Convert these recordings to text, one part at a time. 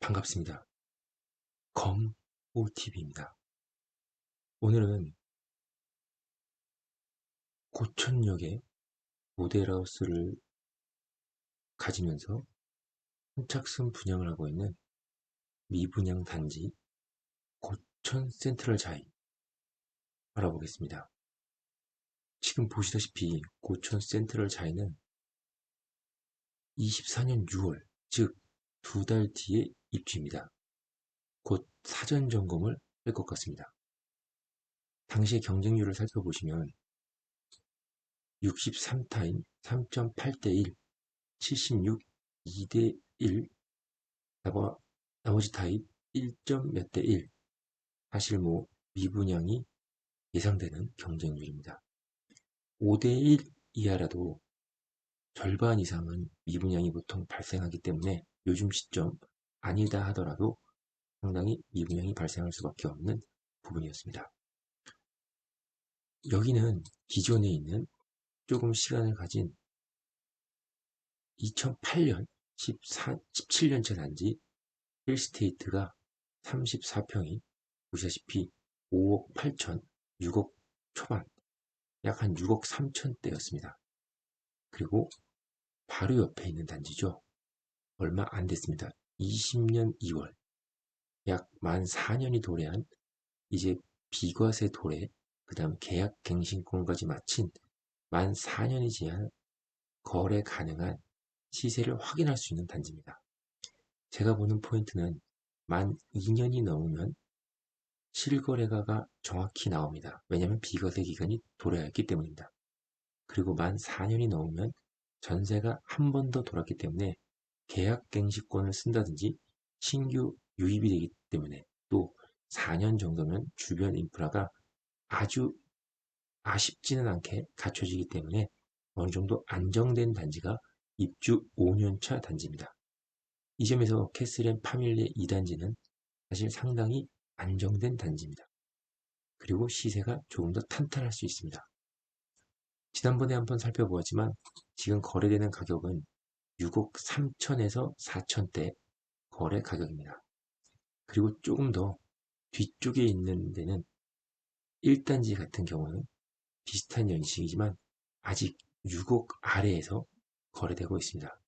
반갑습니다. 검오TV입니다. 오늘은 고천역에 모델하우스를 가지면서 선착순 분양을 하고 있는 미분양 단지 고천 센트럴 자이 알아보겠습니다. 지금 보시다시피 고천 센트럴 자이는 24년 6월, 즉 2달 뒤에 입주입니다. 곧 사전 점검을 할 것 같습니다. 당시의 경쟁률을 살펴보시면 63타임 3.8대 1, 76 2대 1, 나머지 타입 1점 몇 대 1. 사실 미분양이 예상되는 경쟁률입니다. 5대 1 이하라도 절반 이상은 미분양이 보통 발생하기 때문에 요즘 시점 아니다 하더라도 상당히 미분양이 발생할 수밖에 없는 부분이었습니다. 여기는 기존에 있는 조금 시간을 가진 2008년 17년째 단지 힐스테이트가 34평이 보시다시피 5억 8천, 6억 초반, 약 한 6억 3천대였습니다. 그리고 바로 옆에 있는 단지죠. 얼마 안 됐습니다. 20년 2월, 약 만 4년이 도래한 이제 비과세 도래, 그 다음 계약 갱신권까지 마친 만 4년이 지난 거래 가능한 시세를 확인할 수 있는 단지입니다. 제가 보는 포인트는 만 2년이 넘으면 실거래가가 정확히 나옵니다. 왜냐하면 비과세 기간이 도래했기 때문입니다. 그리고 만 4년이 넘으면 전세가 한 번 더 돌았기 때문에 계약갱신권을 쓴다든지 신규 유입이 되기 때문에 또 4년 정도면 주변 인프라가 아주 아쉽지는 않게 갖춰지기 때문에 어느 정도 안정된 단지가 입주 5년차 단지입니다. 이 점에서 캐슬앤 파밀리 2단지는 사실 상당히 안정된 단지입니다. 그리고 시세가 조금 더 탄탄할 수 있습니다. 지난번에 한번 살펴보았지만 지금 거래되는 가격은 6억 3천에서 4천대 거래 가격입니다. 그리고 조금 더 뒤쪽에 있는 데는 1단지 같은 경우는 비슷한 연식이지만 아직 6억 아래에서 거래되고 있습니다.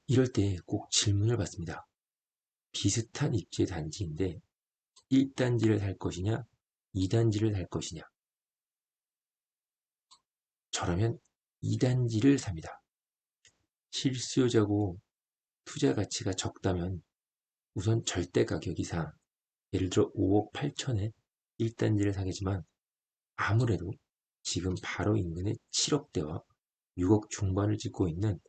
이럴 때 꼭 질문을 받습니다. 비슷한 입지 단지인데 1단지를 살 것이냐 2단지를 살 것이냐. 저라면 2단지를 삽니다. 실수요자고 투자 가치가 적다면 우선 절대 가격 이상, 예를 들어 5억 8천에 1단지를 사겠지만 아무래도 지금 바로 인근의 7억대와 6억 중반을 찍고 있는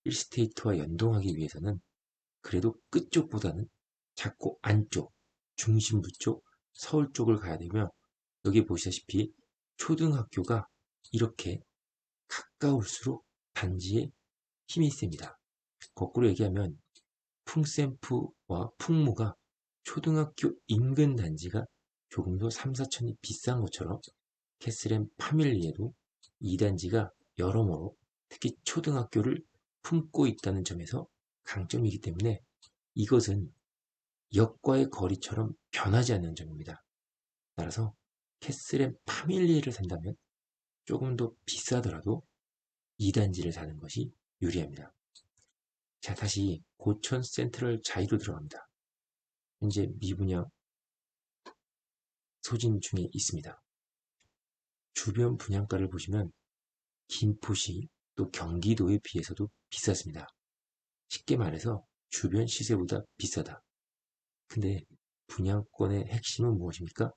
1스테이트와 연동하기 위해서는 그래도 끝쪽보다는 자꾸 안쪽, 중심부 쪽, 서울 쪽을 가야 되며 여기 보시다시피 초등학교가 이렇게 가까울수록 단지에 힘이 셉니다. 거꾸로 얘기하면 풍샘프와 풍무가 초등학교 인근 단지가 조금 더 3, 4천이 비싼 것처럼 캐슬앤 파밀리에도 2단지가 여러모로 특히 초등학교를 품고 있다는 점에서 강점이기 때문에 이것은 역과의 거리처럼 변하지 않는 점입니다. 따라서 캐슬앤 파밀리에를 산다면 조금 더 비싸더라도 2단지를 사는 것이 유리합니다. 자, 다시 고천 센트럴 자이로 들어갑니다. 현재 미분양 소진 중에 있습니다. 주변 분양가를 보시면 김포시 또 경기도에 비해서도 비쌌습니다. 쉽게 말해서 주변 시세보다 비싸다. 근데 분양권의 핵심은 무엇입니까?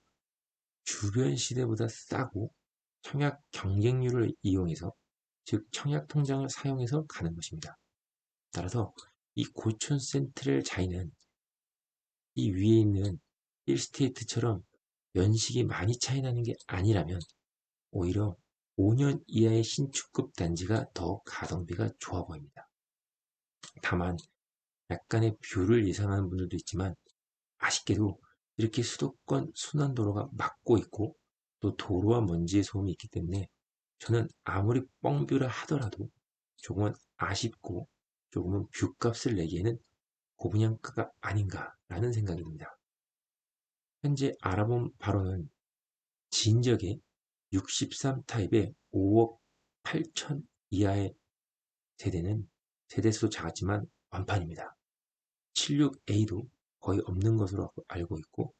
주변 시세보다 싸고 청약 경쟁률을 이용해서, 즉 청약 통장을 사용해서 가는 것입니다. 따라서 이 고촌 센트럴 자이는 이 위에 있는 1스테이트처럼 연식이 많이 차이 나는 게 아니라면 오히려 5년 이하의 신축급 단지가 더 가성비가 좋아 보입니다. 다만 약간의 뷰를 예상하는 분들도 있지만 아쉽게도 이렇게 수도권 순환도로가 막고 있고 또 도로와 먼지의 소음이 있기 때문에 저는 아무리 뻥뷰라 하더라도 조금은 아쉽고 조금은 뷰값을 내기에는 고분양가가 아닌가라는 생각이 듭니다. 현재 알아본 바로는 진적의 63타입의 5억 8천 이하의 세대는 세대수도 작았지만 완판입니다. 76A도 거의 없는 것으로 알고 있고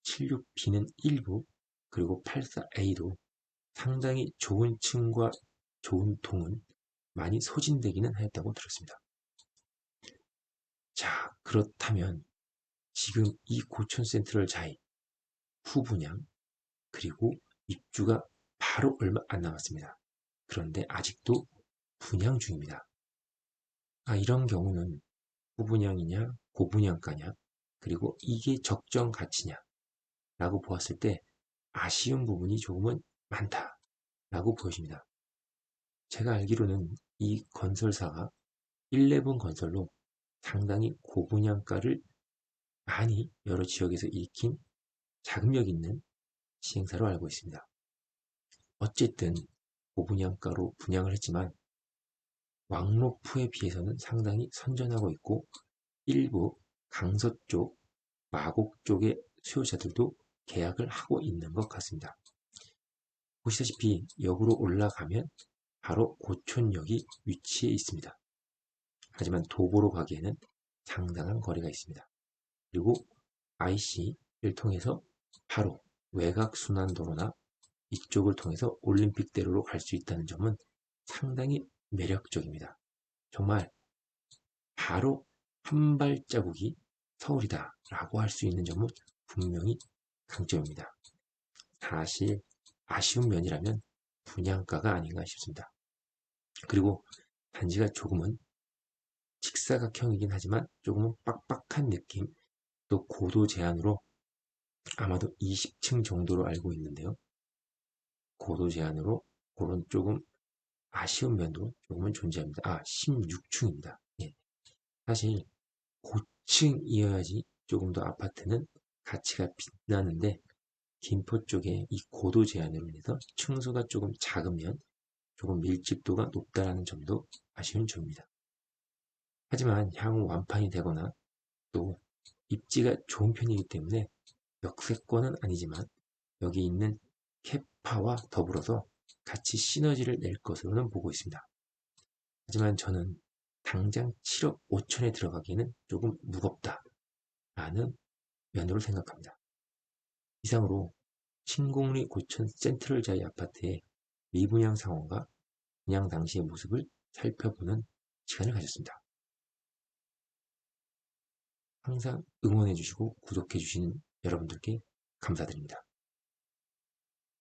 76B는 일부, 그리고 84A도 상당히 좋은 층과 좋은 동은 많이 소진되기는 하였다고 들었습니다. 자, 그렇다면 지금 이 고촌 센트럴 자이 후분양 그리고 입주가 바로 얼마 안 남았습니다. 그런데 아직도 분양 중입니다. 이런 경우는 후분양이냐 고분양가냐 그리고 이게 적정 가치냐 라고 보았을 때 아쉬운 부분이 조금은 많다라고 보여집니다. 제가 알기로는 이 건설사가 11 건설로 상당히 고분양가를 많이 여러 지역에서 익힌 자금력 있는 시행사로 알고 있습니다. 어쨌든 고분양가로 분양을 했지만 왕로프에 비해서는 상당히 선전하고 있고 일부 강서 쪽, 마곡 쪽의 수요자들도 계약을 하고 있는 것 같습니다. 보시다시피 역으로 올라가면 바로 고촌역이 위치해 있습니다. 하지만 도보로 가기에는 상당한 거리가 있습니다. 그리고 IC를 통해서 바로 외곽순환도로나 이쪽을 통해서 올림픽대로로 갈 수 있다는 점은 상당히 매력적입니다. 정말 바로 한 발자국이 서울이다 라고 할 수 있는 점은 분명히 강점입니다. 사실 아쉬운 면이라면 분양가가 아닌가 싶습니다. 그리고 단지가 조금은 직사각형이긴 하지만 조금은 빡빡한 느낌, 또 고도 제한으로 아마도 20층 정도로 알고 있는데요. 고도 제한으로 그런 조금 아쉬운 면도 조금은 존재합니다. 16층입니다. 예. 사실 고층이어야지 조금 더 아파트는 가치가 빛나는데 김포 쪽에 이 고도 제한으로 인해서 층수가 조금 작으면 조금 밀집도가 높다는 점도 아쉬운 점입니다. 하지만 향후 완판이 되거나 또 입지가 좋은 편이기 때문에 역세권은 아니지만 여기 있는 캐파와 더불어서 같이 시너지를 낼 것으로는 보고 있습니다. 하지만 저는 당장 7억 5천에 들어가기에는 조금 무겁다라는 면으로 생각합니다. 이상으로 신공리 고촌 센트럴자이 아파트의 미분양 상황과 분양 당시의 모습을 살펴보는 시간을 가졌습니다. 항상 응원해주시고 구독해주시는 여러분들께 감사드립니다.